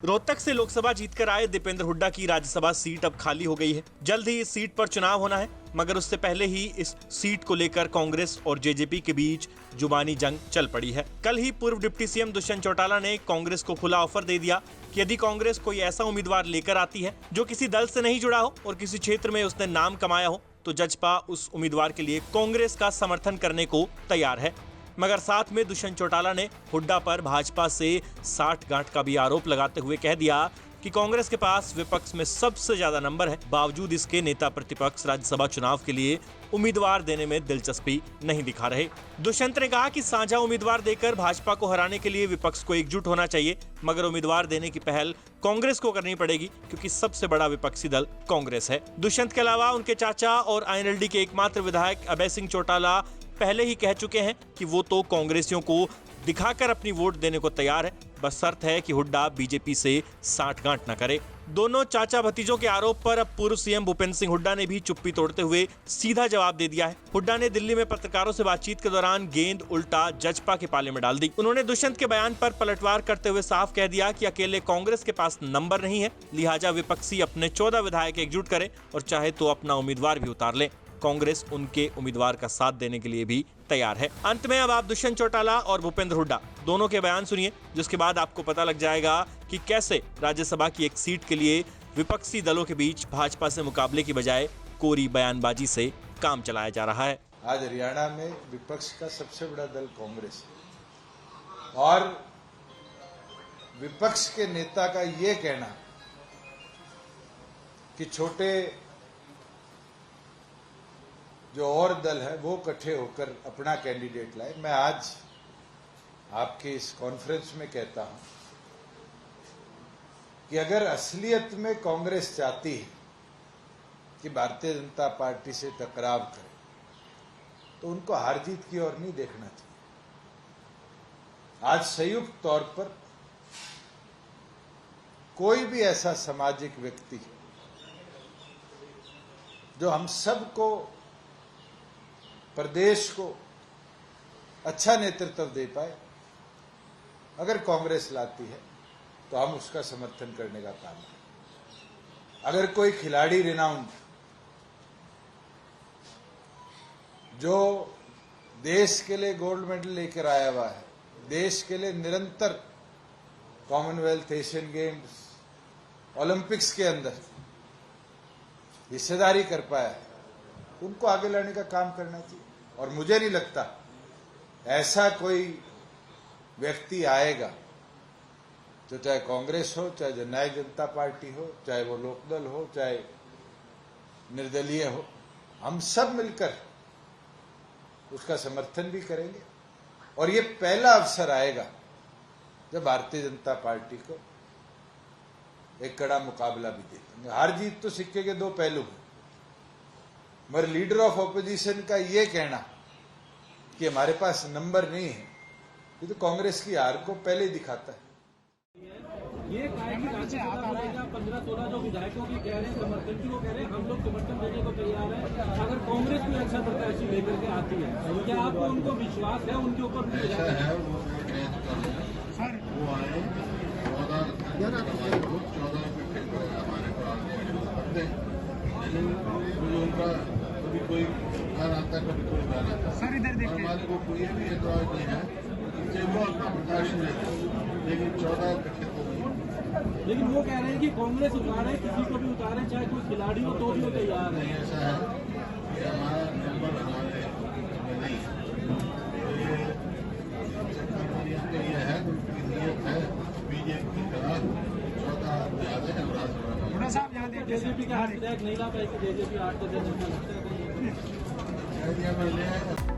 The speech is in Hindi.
रोहतक से लोकसभा जीतकर आए दीपेंद्र हुड्डा की राज्यसभा सीट अब खाली हो गई है। जल्द ही इस सीट पर चुनाव होना है, मगर उससे पहले ही इस सीट को लेकर कांग्रेस और जेजेपी के बीच जुबानी जंग चल पड़ी है। कल ही पूर्व डिप्टी सीएम दुष्यंत चौटाला ने कांग्रेस को खुला ऑफर दे दिया कि यदि कांग्रेस कोई ऐसा उम्मीदवार लेकर आती है जो किसी दल से नहीं जुड़ा हो और किसी क्षेत्र में उसने नाम कमाया हो, तो जजपा उस उम्मीदवार के लिए कांग्रेस का समर्थन करने को तैयार है। मगर साथ में दुष्यंत चौटाला ने हुड्डा पर भाजपा से साठगांठ का भी आरोप लगाते हुए कह दिया कि कांग्रेस के पास विपक्ष में सबसे ज्यादा नंबर है, बावजूद इसके नेता प्रतिपक्ष राज्यसभा चुनाव के लिए उम्मीदवार देने में दिलचस्पी नहीं दिखा रहे। दुष्यंत ने कहा कि साझा उम्मीदवार देकर भाजपा को हराने के लिए विपक्ष को एकजुट होना चाहिए, मगर उम्मीदवार देने की पहल कांग्रेस को करनी पड़ेगी क्योंकि सबसे बड़ा विपक्षी दल कांग्रेस है। दुष्यंत के अलावा उनके चाचा और आईएनएलडी के एकमात्र विधायक अभय सिंह चौटाला पहले ही कह चुके हैं कि वो तो कांग्रेसियों को दिखाकर अपनी वोट देने को तैयार है, बस शर्त है कि हुड्डा बीजेपी से साठगांठ न करे। दोनों चाचा भतीजों के आरोप पर अब पूर्व सीएम भूपेंद्र सिंह हुड्डा ने भी चुप्पी तोड़ते हुए सीधा जवाब दे दिया है। हुड्डा ने दिल्ली में पत्रकारों से बातचीत के दौरान गेंद उल्टा जजपा के पाले में डाल दी। उन्होंने दुष्यंत के बयान पर पलटवार करते हुए साफ कह दिया कि अकेले कांग्रेस के पास नंबर नहीं है, लिहाजा विपक्षी अपने 14 विधायक एकजुट करे और चाहे तो अपना उम्मीदवार भी उतार ले। कांग्रेस उनके उम्मीदवार का साथ देने के लिए भी तैयार है। अंत में अब आप दुष्यंत चौटाला और भूपेंद्र हुड्डा दोनों के बयान सुनिए, जिसके बाद आपको पता लग जाएगा कि कैसे राज्यसभा की एक सीट के लिए विपक्षी दलों के बीच भाजपा से मुकाबले की बजाय कोरी बयानबाजी से काम चलाया जा रहा है। आज हरियाणा में विपक्ष का सबसे बड़ा दल कांग्रेस है और विपक्ष के नेता का ये कहना कि छोटे जो और दल है वो इकट्ठे होकर अपना कैंडिडेट लाए, मैं आज आपके इस कॉन्फ्रेंस में कहता हूं कि अगर असलियत में कांग्रेस चाहती है कि भारतीय जनता पार्टी से टकराव करे तो उनको हार जीत की ओर नहीं देखना चाहिए। आज संयुक्त तौर पर कोई भी ऐसा सामाजिक व्यक्ति जो हम सबको, प्रदेश को अच्छा नेतृत्व दे पाए, अगर कांग्रेस लाती है तो हम उसका समर्थन करने का काम करें। अगर कोई खिलाड़ी रिनाउंड जो देश के लिए गोल्ड मेडल लेकर आया हुआ है, देश के लिए निरंतर कॉमनवेल्थ, एशियन गेम्स, ओलंपिक्स के अंदर हिस्सेदारी कर पाया है, उनको आगे लाने का काम करना चाहिए। और मुझे नहीं लगता ऐसा कोई व्यक्ति आएगा जो चाहे कांग्रेस हो, चाहे जननायक जनता पार्टी हो, चाहे वो लोकदल हो, चाहे निर्दलीय हो, हम सब मिलकर उसका समर्थन भी करेंगे। और ये पहला अवसर आएगा जब भारतीय जनता पार्टी को एक कड़ा मुकाबला भी देखेंगे। हार जीत तो सिक्के के दो पहलू हैं, मगर लीडर ऑफ ऑपोजिशन का यह कहना कि हमारे पास नंबर नहीं है, ये तो कांग्रेस की हार को पहले ही दिखाता है। ये राज्यसभा मिलेगा 15-16 जो विधायकों की कह रहे हैं समर्थन की, वो कह रहे हैं हम लोग समर्थन देने को तैयार है अगर कांग्रेस कोई अच्छा प्रत्याशी लेकर के आती है। तो क्या आपको उनको विश्वास है उनके ऊपर? ऐसा है वो आए 14 हमारे उनका कभी कोई घर आता, कभी कोई घर आता। सर इधर देखिए, हमारे को कोई भी एतराज नहीं है कि वो अपना प्रत्याशी देगा, लेकिन 14 इकट्ठे तो नहीं। लेकिन वो कह रहे हैं कि कांग्रेस उतारे, किसी को भी उतारे, चाहे कोई खिलाड़ी हो तो भी वो तैयार है। ऐसा है कि हमारा नंबर हमारे नहीं तो ये है, उनकी नीयत है बीजेपी की तरह 14 ज्यादा है राज्यसभा। जेजेपी का हाथ विधायक नहीं ला पाएगी, जेजेपी 8 लगता है।